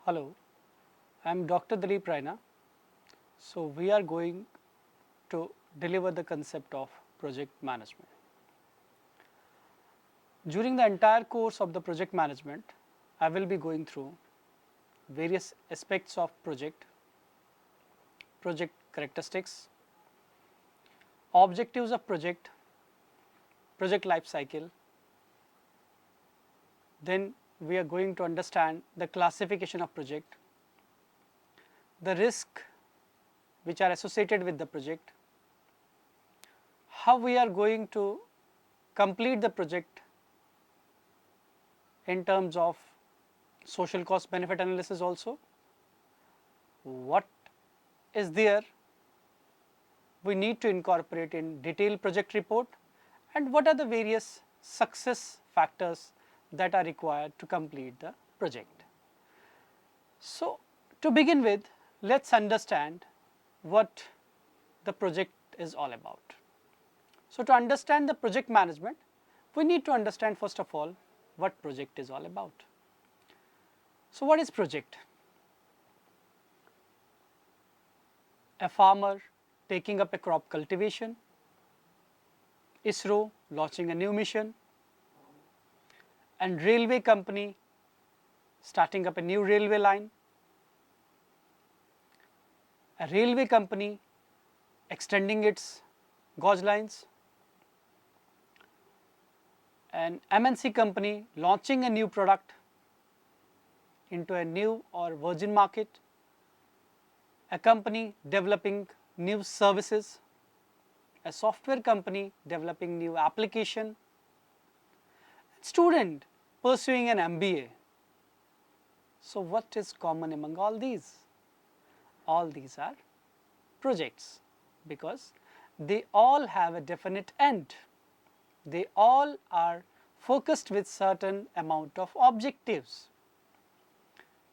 Hello, I am Dr. Dilip Raina. So, we are going to deliver the concept of project management. During the entire course of the project management, I will be going through various aspects of project characteristics, objectives of project life cycle. Then we are going to understand the classification of project, the risk which are associated with the project, how we are going to complete the project in terms of social cost benefit analysis also, what is there we need to incorporate in detailed project report, and what are the various success factors that are required to complete the project. So, to begin with, let us understand what the project is all about. So, to understand the project management, we need to understand first of all what project is all about. So, what is project? A farmer taking up a crop cultivation, ISRO launching a new mission, and railway company starting up a new railway line, a railway company extending its gauge lines, an MNC company launching a new product into a new or virgin market, a company developing new services, a software company developing new application, student pursuing an MBA. So, what is common among all these? All these are projects because they all have a definite end. They all are focused with certain amount of objectives.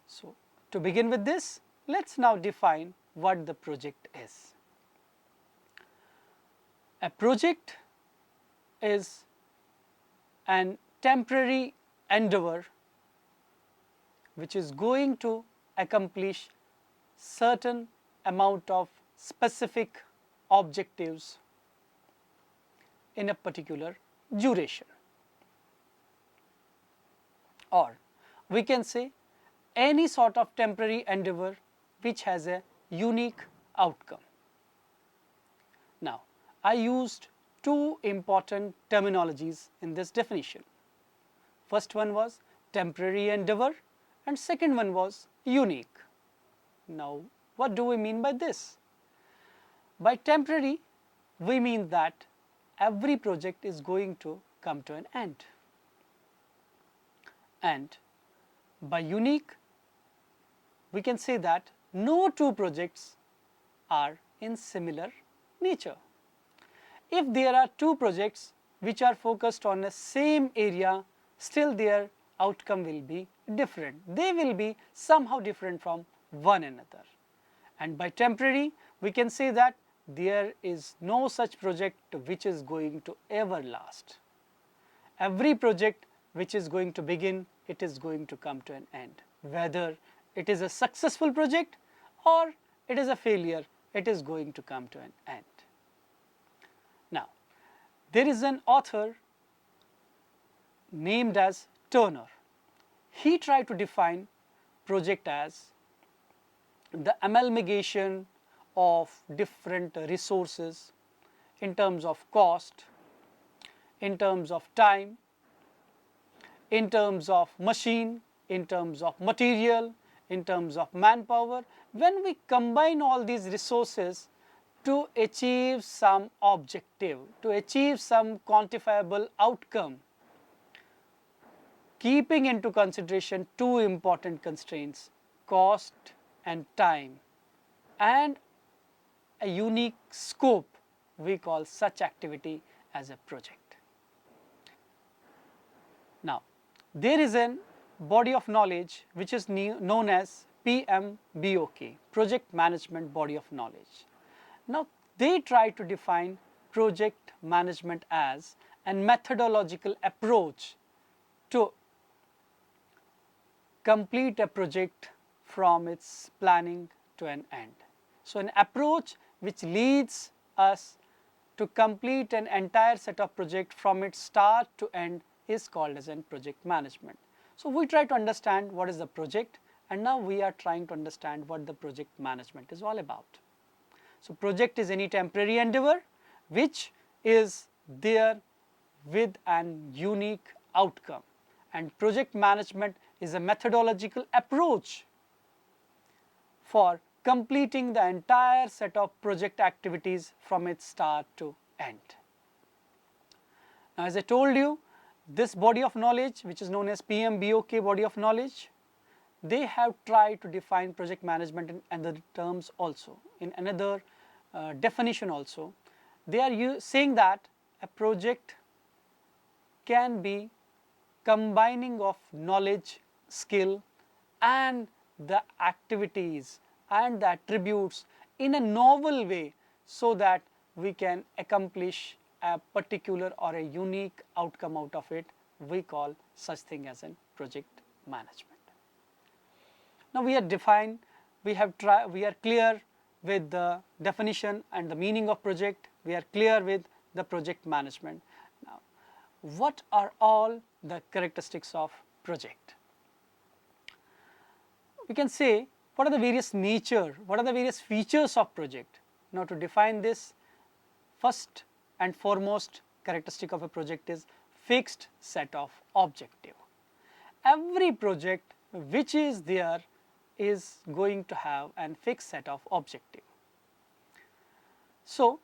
So, to begin with this, let us now define what the project is. A project is an temporary endeavor which is going to accomplish certain amount of specific objectives in a particular duration, or we can say any sort of temporary endeavor which has a unique outcome. Now, I used two important terminologies in this definition. First one was temporary endeavor and second one was unique. Now, what do we mean by this? By temporary, we mean that every project is going to come to an end. And by unique, we can say that no two projects are in similar nature. If there are two projects which are focused on the same area, still their outcome will be different. They will be somehow different from one another. And by temporary, we can say that there is no such project which is going to ever last. Every project which is going to begin, it is going to come to an end. Whether it is a successful project or it is a failure, it is going to come to an end. Now, there is an author named as Turner. He tried to define project as the amalgamation of different resources in terms of cost, in terms of time, in terms of machine, in terms of material, in terms of manpower. When we combine all these resources to achieve some objective, to achieve some quantifiable outcome, keeping into consideration two important constraints, cost and time, and a unique scope, we call such activity as a project. Now, there is a body of knowledge which is known as PMBOK, Project Management Body of Knowledge. Now, they try to define project management as a methodological approach to complete a project from its planning to an end. So, an approach which leads us to complete an entire set of project from its start to end is called as an project management. So, we try to understand what is the project, and now we are trying to understand what the project management is all about. So, project is any temporary endeavor which is there with an unique outcome, and project management is a methodological approach for completing the entire set of project activities from its start to end. Now, as I told you, this body of knowledge, which is known as PMBOK body of knowledge, they have tried to define project management in other terms also, in another definition also. They are saying that a project can be combining of knowledge, skill, and the activities and the attributes in a novel way, so that we can accomplish a particular or a unique outcome out of it. We call such thing as a project management. Now, we are defined, we are clear with the definition and the meaning of project, we are clear with the project management. Now, what are all the characteristics of project? We can say what are the various nature, what are the various features of project. Now, to define this, first and foremost characteristic of a project is fixed set of objective. Every project which is there is going to have a fixed set of objective. So,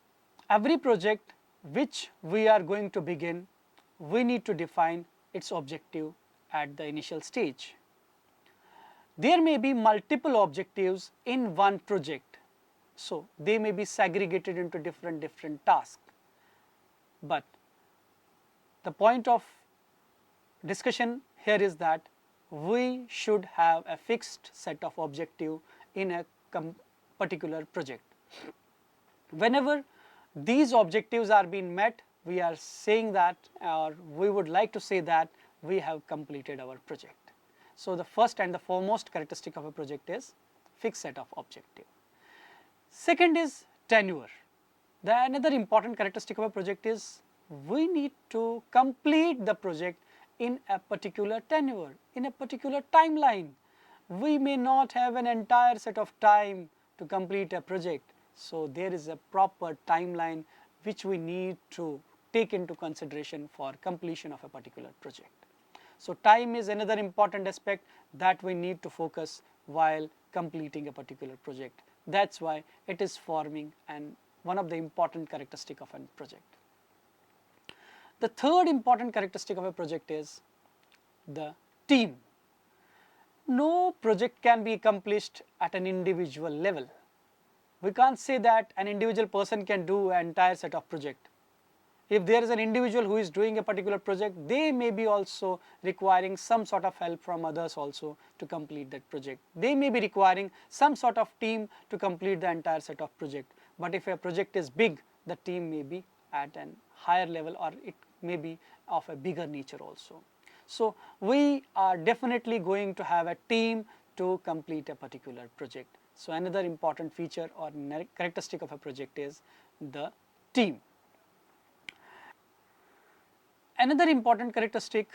every project which we are going to begin, we need to define its objective at the initial stage. There may be multiple objectives in one project, so they may be segregated into different tasks. But the point of discussion here is that we should have a fixed set of objective in a particular project. Whenever these objectives are being met, we are saying that, or we would like to say that we have completed our project. So, the first and the foremost characteristic of a project is fixed set of objective. Second is tenure. The another important characteristic of a project is we need to complete the project in a particular tenure, in a particular timeline. We may not have an entire set of time to complete a project. So, there is a proper timeline which we need to take into consideration for completion of a particular project. So, time is another important aspect that we need to focus while completing a particular project. That is why it is forming one of the important characteristic of a project. The third important characteristic of a project is the team. No project can be accomplished at an individual level. We can't say that an individual person can do an entire set of project. If there is an individual who is doing a particular project, they may be also requiring some sort of help from others also to complete that project. They may be requiring some sort of team to complete the entire set of project. But if a project is big, the team may be at a higher level, or it may be of a bigger nature also. So, we are definitely going to have a team to complete a particular project. So, another important feature or characteristic of a project is the team. Another important characteristic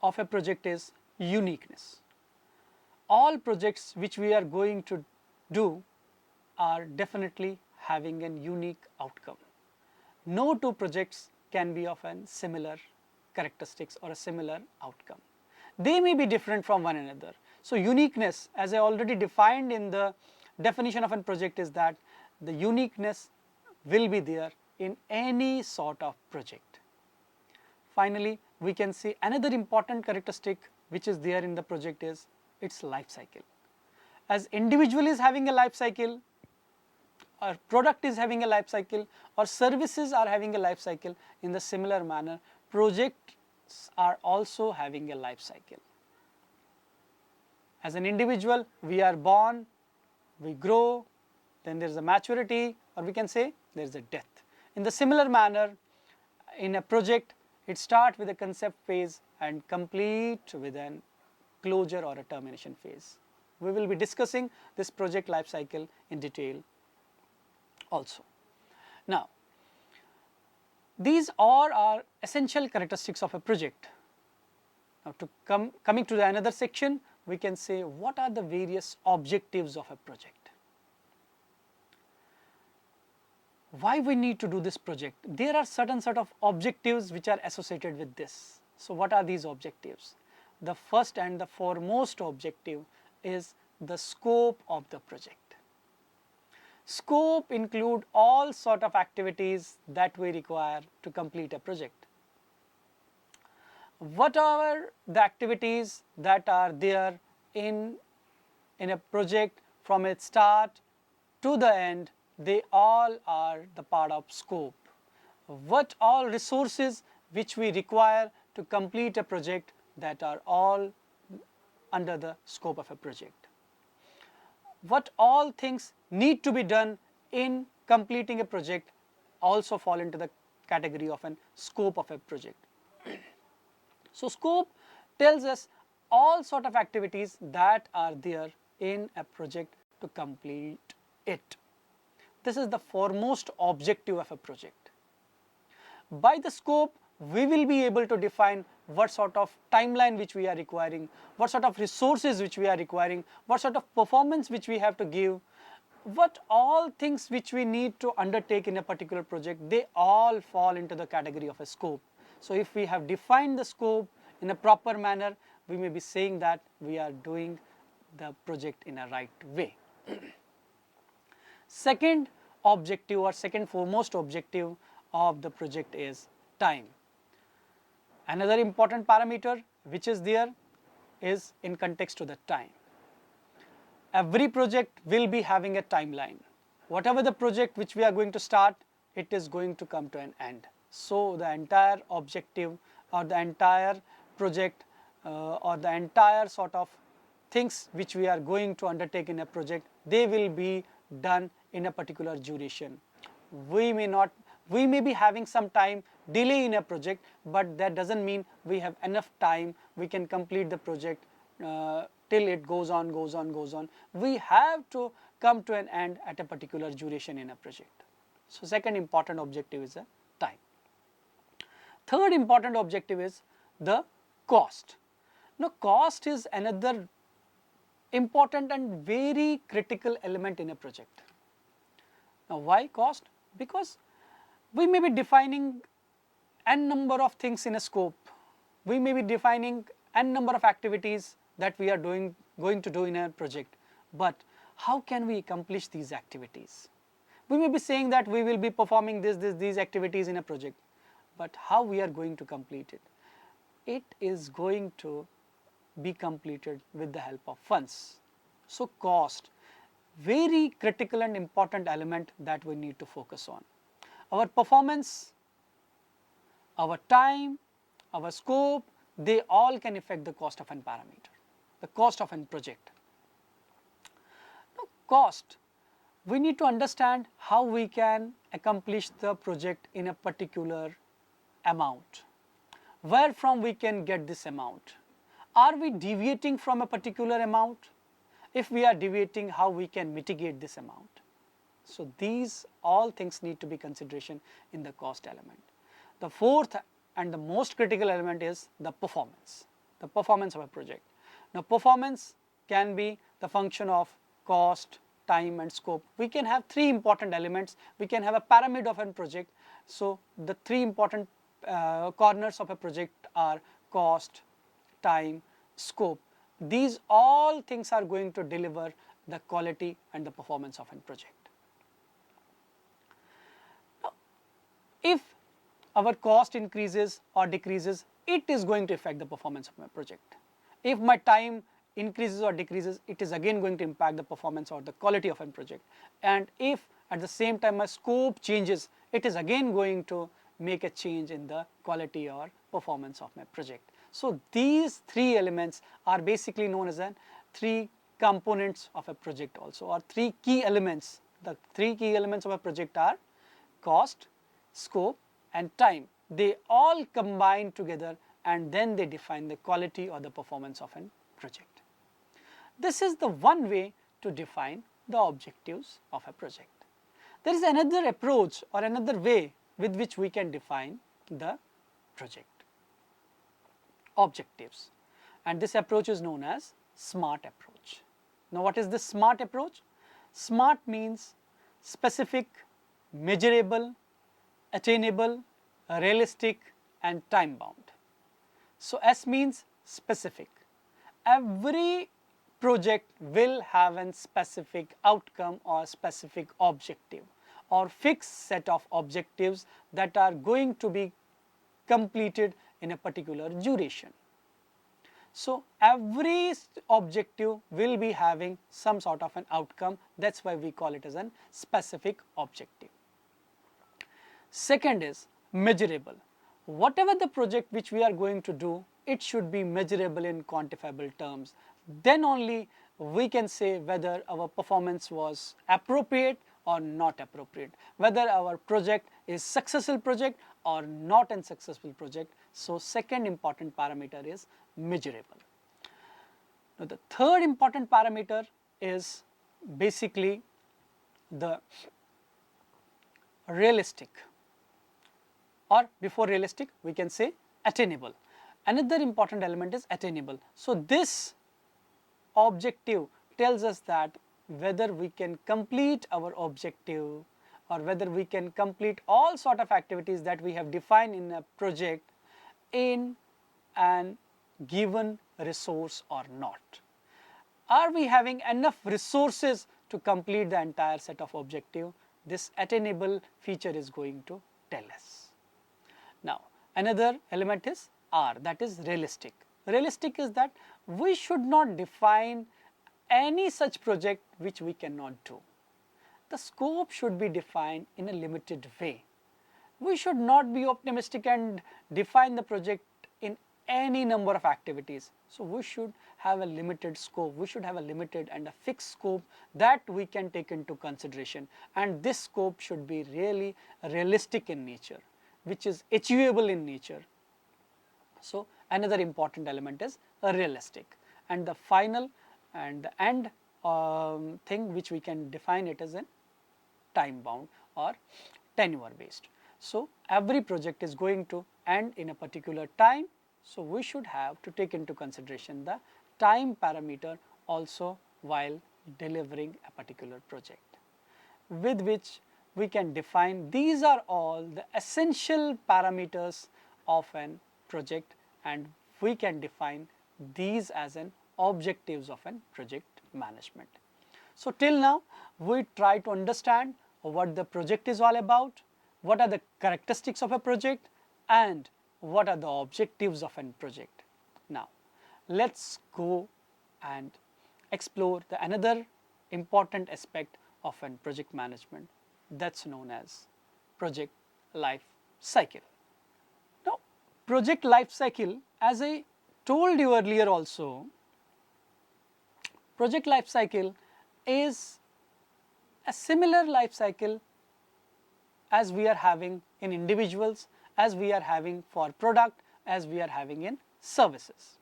of a project is uniqueness. All projects which we are going to do are definitely having a unique outcome. No two projects can be of a similar characteristics or a similar outcome. They may be different from one another. So, uniqueness, as I already defined in the definition of a project, is that the uniqueness will be there in any sort of project. Finally, we can see another important characteristic which is there in the project is its life cycle. As individual is having a life cycle, or product is having a life cycle, or services are having a life cycle, in the similar manner projects are also having a life cycle. As an individual, we are born, we grow, then there is a maturity, or we can say there is a death. In the similar manner, in a project, it starts with a concept phase and complete with a closure or a termination phase. we will be discussing this project life cycle in detail also. Now, these all are essential characteristics of a project. Now, coming to another section, we can say what are the various objectives of a project. Why we need to do this project? There are certain set of objectives which are associated with this. So, what are these objectives? The first and the foremost objective is the scope of the project. Scope include all sort of activities that we require to complete a project. Whatever the activities that are there in a project from its start to the end, they all are the part of scope. What all resources which we require to complete a project, that are all under the scope of a project. What all things need to be done in completing a project also fall into the category of an scope of a project. So, scope tells us all sort of activities that are there in a project to complete it. This is the foremost objective of a project. By the scope, we will be able to define what sort of timeline which we are requiring, what sort of resources which we are requiring, what sort of performance which we have to give, what all things which we need to undertake in a particular project, they all fall into the category of a scope. So, if we have defined the scope in a proper manner, we may be saying that we are doing the project in a right way. Second objective or second foremost objective of the project is time. Another important parameter which is there is in context to the time. Every project will be having a timeline. Whatever the project which we are going to start, it is going to come to an end. So, the entire objective or the entire project or the entire sort of things which we are going to undertake in a project, they will be done in a particular duration. We may be having some time delay in a project, but that does not mean we have enough time, we can complete the project till it goes on. We have to come to an end at a particular duration in a project. So, second important objective is the time. Third important objective is the cost. Now, cost is another important and very critical element in a project. Now, why cost? Because we may be defining n number of things in a scope. We may be defining n number of activities that we are going to do in a project. But how can we accomplish these activities? We may be saying that we will be performing these activities in a project. But how we are going to complete it? It is going to be completed with the help of funds. So, cost, very critical and important element that we need to focus on. Our performance, our time, our scope, they all can affect the cost of an parameter, the cost of an project. Now, cost, we need to understand how we can accomplish the project in a particular amount. Where from we can get this amount? Are we deviating from a particular amount? If we are deviating, how we can mitigate this amount? So, these all things need to be consideration in the cost element. The fourth and the most critical element is the performance of a project. Now, performance can be the function of cost, time and scope. We can have three important elements. We can have a pyramid of a project. So, the three important corners of a project are cost, time, scope. These all things are going to deliver the quality and the performance of a project. Now, if our cost increases or decreases, it is going to affect the performance of my project. If my time increases or decreases, it is again going to impact the performance or the quality of a project. And if at the same time my scope changes, it is again going to make a change in the quality or performance of my project. So, these three elements are basically known as three components of a project also, or three key elements. The three key elements of a project are cost, scope and time. They all combine together and then they define the quality or the performance of a project. This is the one way to define the objectives of a project. There is another approach or another way with which we can define the project objectives, and this approach is known as SMART approach. Now, what is this SMART approach? SMART means specific, measurable, attainable, realistic and time bound. So, S means specific. Every project will have a specific outcome or specific objective or fixed set of objectives that are going to be completed in a particular duration. So, every objective will be having some sort of an outcome, that is why we call it as a specific objective. Second is measurable. Whatever the project which we are going to do, it should be measurable in quantifiable terms. Then only we can say whether our performance was appropriate or not appropriate, whether our project is successful project or not a successful project. So, second important parameter is measurable. Now, the third important parameter is basically the realistic, or before realistic we can say attainable. Another important element is attainable. So, this objective tells us that whether we can complete our objective or whether we can complete all sort of activities that we have defined in a project in an given resource or not. Are we having enough resources to complete the entire set of objective? This attainable feature is going to tell us. Now, another element is R, that is realistic. Realistic is that we should not define any such project which we cannot do. The scope should be defined in a limited way. We should not be optimistic and define the project in any number of activities. So, we should have a limited scope, we should have a limited and a fixed scope that we can take into consideration, and this scope should be really realistic in nature, which is achievable in nature. So, another important element is realistic, and the final and the end thing which we can define it as a time bound or tenure based. So, every project is going to end in a particular time. So, we should have to take into consideration the time parameter also while delivering a particular project, with which we can define these are all the essential parameters of an project, and we can define these as an objectives of an project management. So, till now we try to understand what the project is all about, what are the characteristics of a project, and what are the objectives of a project. Now, let us go and explore the another important aspect of a project management, that is known as project life cycle. Now, project life cycle, as I told you earlier also, project life cycle is a similar life cycle as we are having in individuals, as we are having for product, as we are having in services.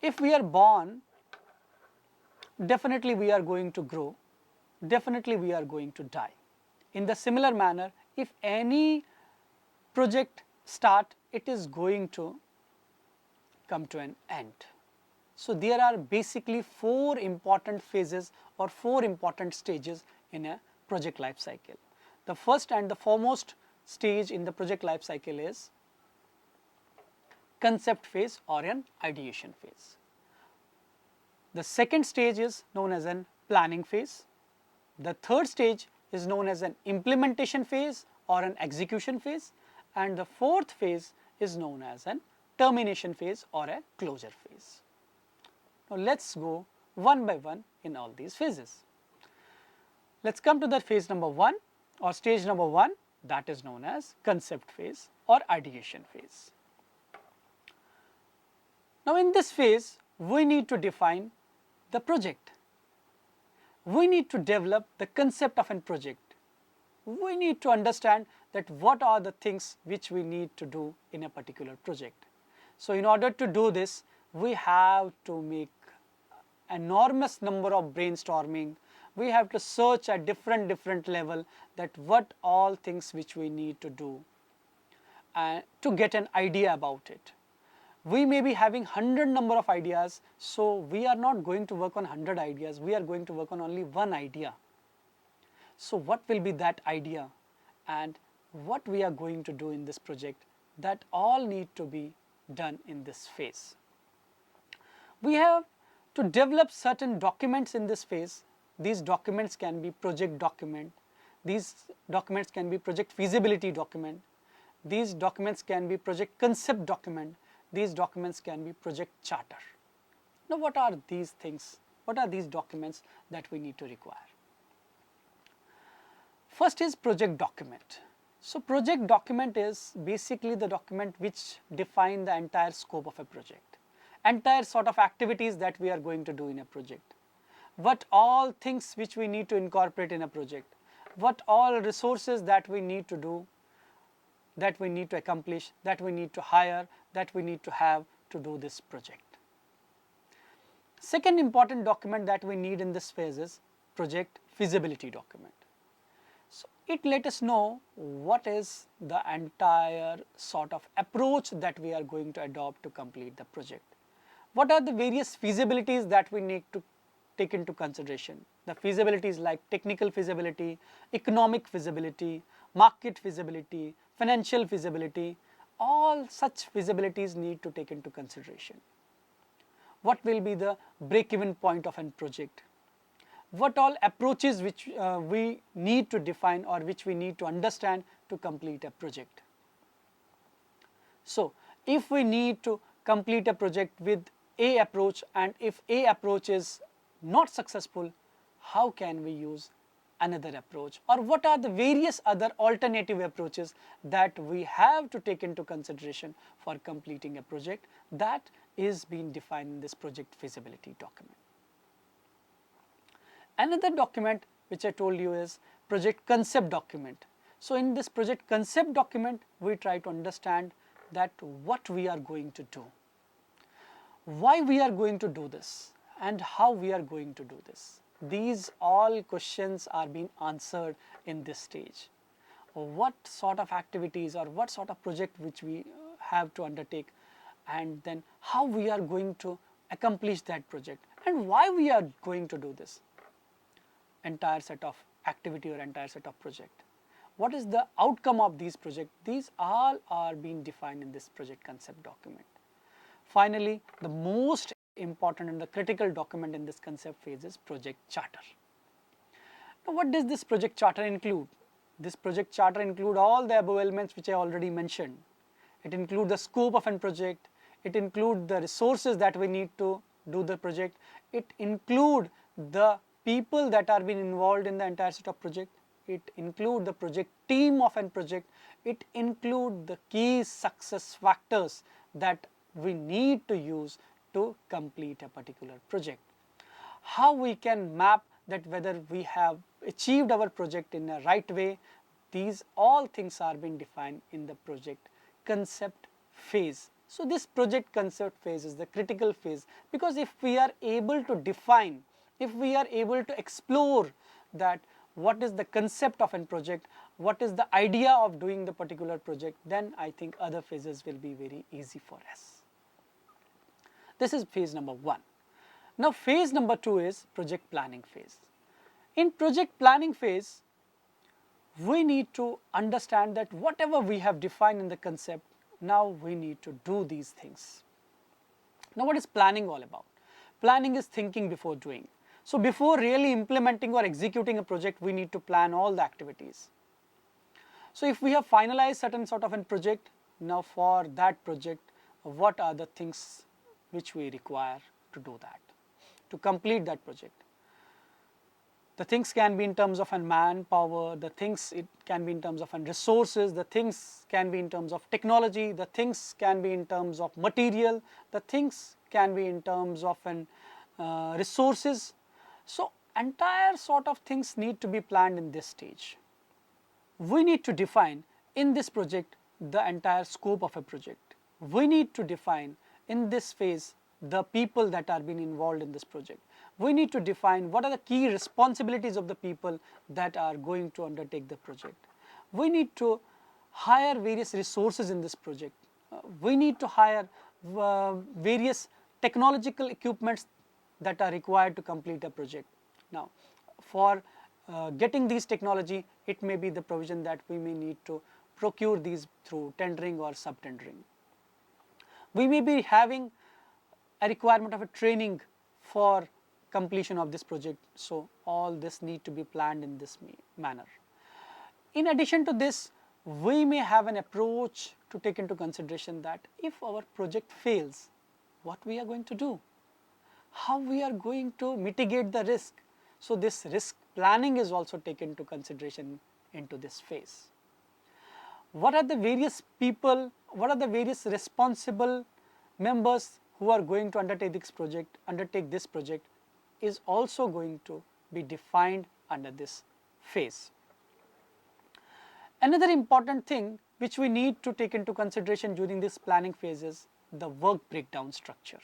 If we are born, definitely we are going to grow, definitely we are going to die. In the similar manner, if any project start, it is going to come to an end. So, there are basically 4 important phases or 4 important stages in a project life cycle. The first and the foremost stage in the project life cycle is concept phase or an ideation phase. The second stage is known as an planning phase. The third stage is known as an implementation phase or an execution phase, and the fourth phase is known as an termination phase or a closure phase. Now, let us go one by one in all these phases. Let us come to the phase number 1 or stage number 1, that is known as concept phase or ideation phase. Now, in this phase, we need to define the project. We need to develop the concept of a project. We need to understand that what are the things which we need to do in a particular project. So, in order to do this, we have to make enormous number of brainstorming. We have to search at different level that what all things which we need to do to get an idea about it. We may be having 100 number of ideas, so we are not going to work on 100 ideas, we are going to work on only one idea. So what will be that idea and what we are going to do in this project, that all need to be done in this phase. We have to develop certain documents in this phase. These documents can be project document, these documents can be project feasibility document, these documents can be project concept document, these documents can be project charter. Now what are these things? What are these documents that we need to require? First is project document. So project document is basically the document which define the entire scope of a project, entire sort of activities that we are going to do in a project, what all things which we need to incorporate in a project, what all resources that we need to do, that we need to accomplish, that we need to hire, that we need to have to do this project. Second important document that we need in this phase is project feasibility document. So it let us know what is the entire sort of approach that we are going to adopt to complete the project. What are the various feasibilities that we need to take into consideration? The feasibilities like technical feasibility, economic feasibility, market feasibility, financial feasibility, all such feasibilities need to take into consideration. What will be the break-even point of a project? What all approaches which we need to define or which we need to understand to complete a project? So if we need to complete a project with A approach, and if A approach is not successful, how can we use another approach, or what are the various other alternative approaches that we have to take into consideration for completing a project? That is being defined in this project feasibility document. Another document which I told you is project concept document. So in this project concept document, we try to understand that what we are going to do, why we are going to do this, and how we are going to do this. These all questions are being answered in this stage. What sort of activities or what sort of project which we have to undertake, and then how we are going to accomplish that project, and why we are going to do this entire set of activity or entire set of project. What is the outcome of these projects? These all are being defined in this project concept document. Finally, the most important and the critical document in this concept phase is project charter. Now what does this project charter include? This project charter include all the above elements which I already mentioned. It includes the scope of a project, it includes the resources that we need to do the project, it includes the people that are being involved in the entire set of project, it includes the project team of a project, it includes the key success factors that we need to use to complete a particular project. How we can map that whether we have achieved our project in a right way, these all things are being defined in the project concept phase. So this project concept phase is the critical phase, because if we are able to define, if we are able to explore that what is the concept of a project, what is the idea of doing the particular project, then I think other phases will be very easy for us. This is phase number 1. Now phase number 2 is project planning phase. In project planning phase, we need to understand that whatever we have defined in the concept, now we need to do these things. Now what is planning all about? Planning is thinking before doing. So before really implementing or executing a project, we need to plan all the activities. So if we have finalized certain sort of a project, now for that project, what are the things which we require to do that, to complete that project? The things can be in terms of manpower, the things it can be in terms of resources, the things can be in terms of technology, the things can be in terms of material, the things can be in terms of resources. So entire sort of things need to be planned in this stage. We need to define in this project the entire scope of a project. We need to define in this phase the people that are being involved in this project. We need to define what are the key responsibilities of the people that are going to undertake the project. We need to hire various resources in this project. We need to hire various technological equipments that are required to complete a project. Now, for getting these technology, it may be the provision that we may need to procure these through tendering or sub-tendering. We may be having a requirement of a training for completion of this project, so all this need to be planned in this manner. In addition to this, we may have an approach to take into consideration that if our project fails, what we are going to do, how we are going to mitigate the risk. So this risk planning is also taken into consideration into this phase. What are the various people, what are the various responsible members who are going to undertake this project is also going to be defined under this phase. Another important thing which we need to take into consideration during this planning phase is the work breakdown structure.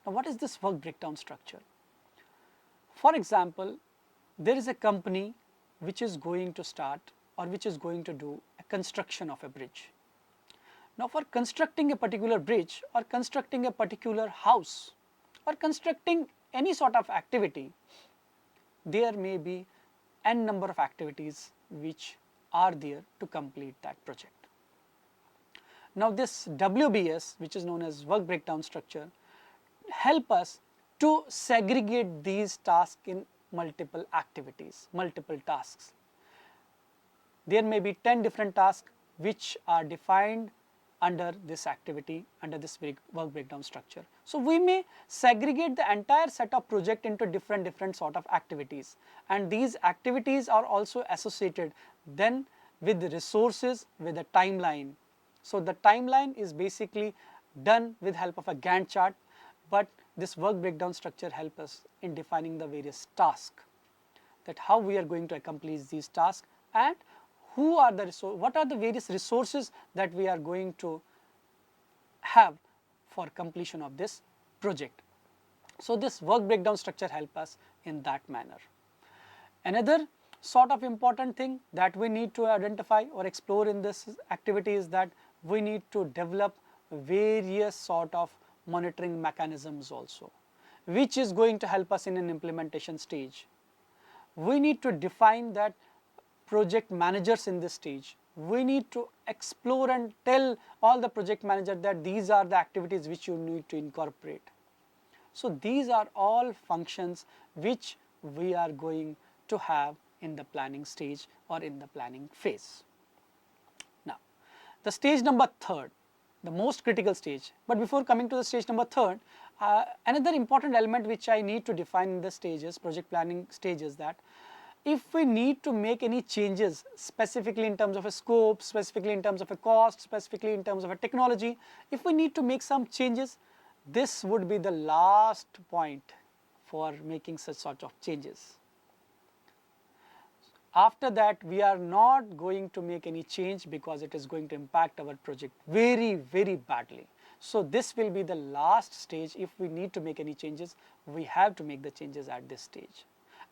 Now, what is this work breakdown structure? For example, there is a company which is going to start or which is going to do a construction of a bridge. Now, for constructing a particular bridge or constructing a particular house or constructing any sort of activity, there may be n number of activities which are there to complete that project. Now, this WBS, which is known as work breakdown structure, help us to segregate these tasks in multiple activities, multiple tasks. There may be 10 different tasks which are defined under this activity, under this work breakdown structure. So we may segregate the entire set of project into different sort of activities, and these activities are also associated then with the resources, with the timeline. So the timeline is basically done with help of a Gantt chart, but this work breakdown structure helps us in defining the various tasks, that how we are going to accomplish these tasks and who are the what are the various resources that we are going to have for completion of this project. So this work breakdown structure helps us in that manner. Another sort of important thing that we need to identify or explore in this activity is that we need to develop various sort of monitoring mechanisms also, which is going to help us in an implementation stage. We need to define that project managers in this stage. We need to explore and tell all the project managers that these are the activities which you need to incorporate. So these are all functions which we are going to have in the planning stage or in the planning phase. Now, the stage number third, the most critical stage. But before coming to the stage number third, another important element which I need to define in the stages, project planning stages, that if we need to make any changes specifically in terms of a scope, specifically in terms of a cost, specifically in terms of a technology, if we need to make some changes, this would be the last point for making such sort of changes. After that, we are not going to make any change because it is going to impact our project very badly. So this will be the last stage. If we need to make any changes, we have to make the changes at this stage.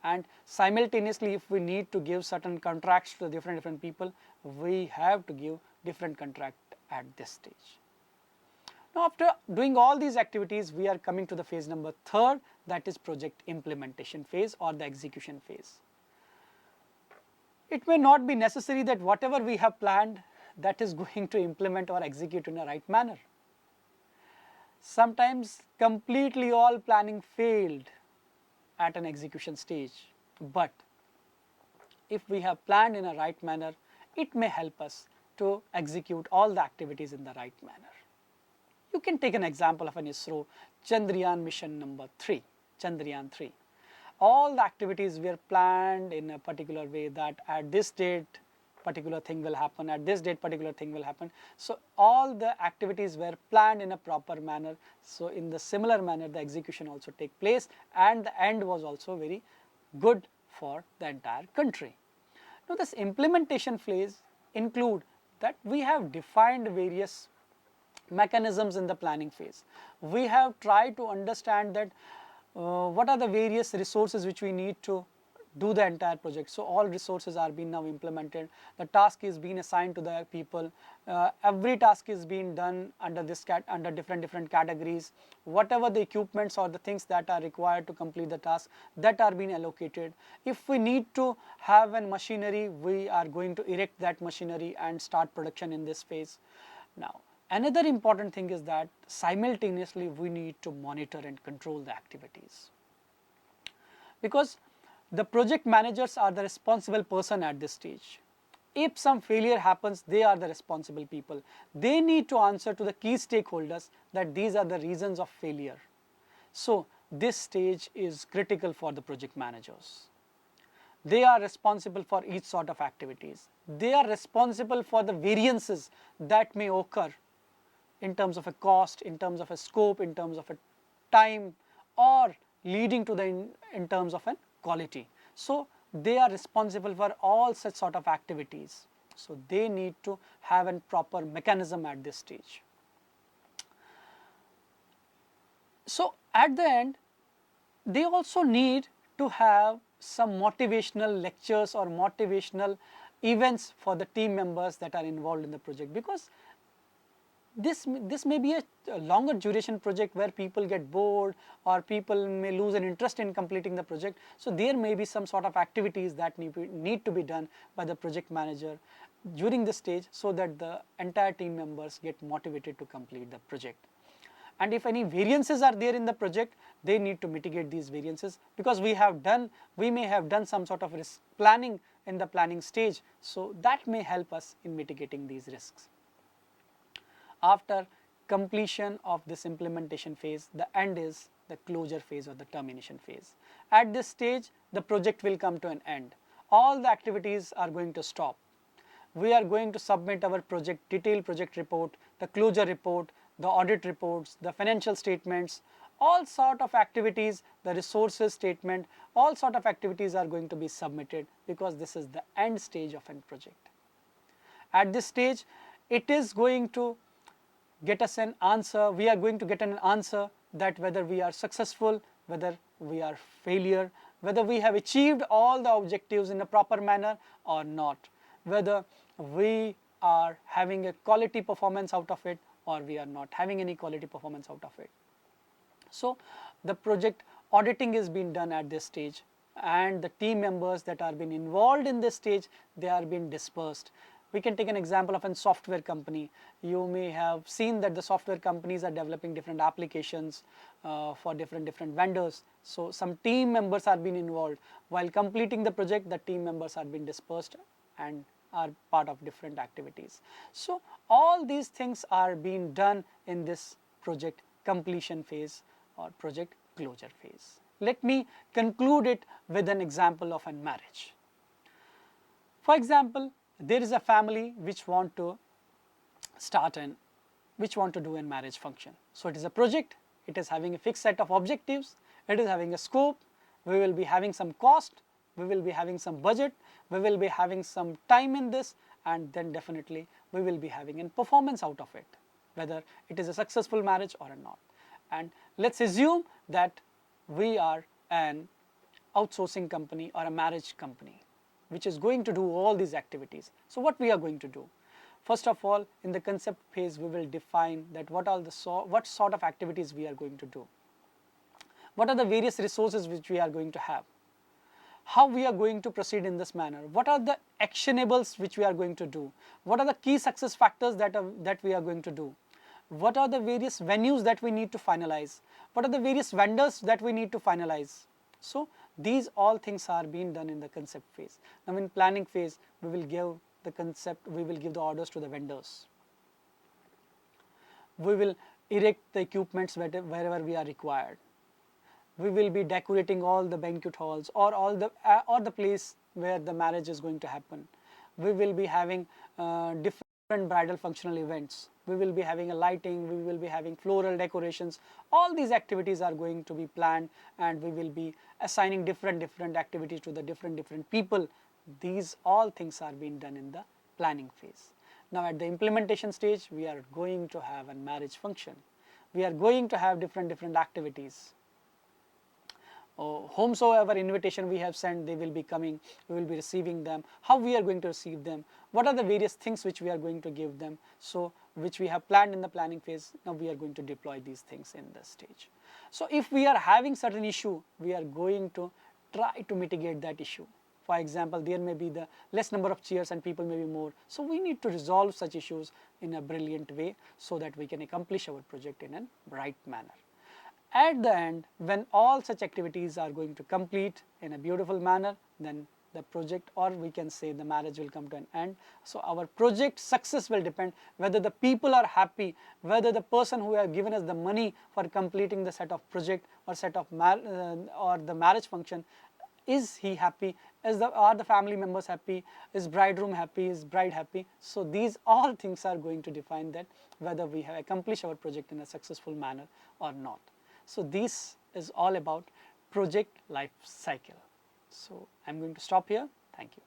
And simultaneously, if we need to give certain contracts to different people, we have to give different contract at this stage. Now, after doing all these activities, we are coming to the phase number third, that is project implementation phase or the execution phase. It may not be necessary that whatever we have planned, that is going to implement or execute in a right manner. Sometimes completely all planning failed at an execution stage, but if we have planned in a right manner, it may help us to execute all the activities in the right manner. You can take an example of an ISRO Chandrayaan mission number 3, Chandrayaan 3. All the activities were planned in a particular way, that at this date particular thing will happen, at this date particular thing will happen. So all the activities were planned in a proper manner. So in the similar manner, the execution also take place, and the end was also very good for the entire country. Now this implementation phase include that we have defined various mechanisms in the planning phase. We have tried to understand that what are the various resources which we need to do the entire project. So all resources are being now implemented. The task is being assigned to the people. Every task is being done under under different categories. Whatever the equipments or the things that are required to complete the task, that are being allocated. If we need to have an machinery, we are going to erect that machinery and start production in this phase. Now, another important thing is that simultaneously we need to monitor and control the activities, because the project managers are the responsible person at this stage. If some failure happens, they are the responsible people. They need to answer to the key stakeholders that these are the reasons of failure. So this stage is critical for the project managers. They are responsible for each sort of activities. They are responsible for the variances that may occur in terms of a cost, in terms of a scope, in terms of a time, or leading to in terms of an quality. So they are responsible for all such sort of activities. So they need to have a proper mechanism at this stage. So at the end, they also need to have some motivational lectures or motivational events for the team members that are involved in the project, because this may be a longer duration project where people get bored or people may lose an interest in completing the project. So there may be some sort of activities that need to be done by the project manager during this stage, so that the entire team members get motivated to complete the project. And if any variances are there in the project, they need to mitigate these variances, because we may have done some sort of risk planning in the planning stage, so that may help us in mitigating these risks. After completion of this implementation phase, the end is the closure phase or the termination phase. At this stage, the project will come to an end. All the activities are going to stop. We are going to submit our detailed project report, the closure report, the audit reports, the financial statements, all sort of activities, the resources statement, all sort of activities are going to be submitted, because this is the end stage of a project. At this stage, it is going to get us an answer. We are going to get an answer that whether we are successful, whether we are failure, whether we have achieved all the objectives in a proper manner or not, whether we are having a quality performance out of it or we are not having any quality performance out of it. So the project auditing is being done at this stage, and the team members that are being involved in this stage, they are being dispersed. We can take an example of a software company. You may have seen that the software companies are developing different applications for different vendors. So some team members are being involved. While completing the project, the team members are being dispersed and are part of different activities. So all these things are being done in this project completion phase or project closure phase. Let me conclude it with an example of a marriage. For example, there is a family which want to do a marriage function. So it is a project, it is having a fixed set of objectives, it is having a scope, we will be having some cost, we will be having some budget, we will be having some time in this, and then definitely we will be having a performance out of it, whether it is a successful marriage or not. And let's assume that we are an outsourcing company or a marriage company which is going to do all these activities. So what we are going to do? First of all, in the concept phase, we will define that what sort of activities we are going to do. What are the various resources which we are going to have? How we are going to proceed in this manner? What are the actionables which we are going to do? What are the key success factors that we are going to do? What are the various venues that we need to finalize? What are the various vendors that we need to finalize? So these all things are being done in the concept phase. Now in planning phase, we will give the concept, we will give the orders to the vendors. We will erect the equipments wherever we are required. We will be decorating all the banquet halls or the place where the marriage is going to happen. We will be having different bridal functional events. We will be having a lighting, we will be having floral decorations. All these activities are going to be planned, and we will be assigning different activities to the different people. These all things are being done in the planning phase. Now at the implementation stage, we are going to have a marriage function. We are going to have different activities. Whomsoever invitation we have sent, they will be coming, we will be receiving them, how we are going to receive them, what are the various things which we are going to give them, so which we have planned in the planning phase. Now we are going to deploy these things in this stage. So if we are having certain issue, we are going to try to mitigate that issue. For example, there may be the less number of chairs and people may be more, so we need to resolve such issues in a brilliant way so that we can accomplish our project in a right manner. At the end, when all such activities are going to complete in a beautiful manner, then the project, or we can say the marriage, will come to an end. So our project success will depend whether the people are happy, whether the person who have given us the money for completing the set of project or set of or the marriage function, is he happy, are the family members happy, is bridegroom happy, is bride happy. So these all things are going to define that whether we have accomplished our project in a successful manner or not. So this is all about project life cycle. So I am going to stop here. Thank you.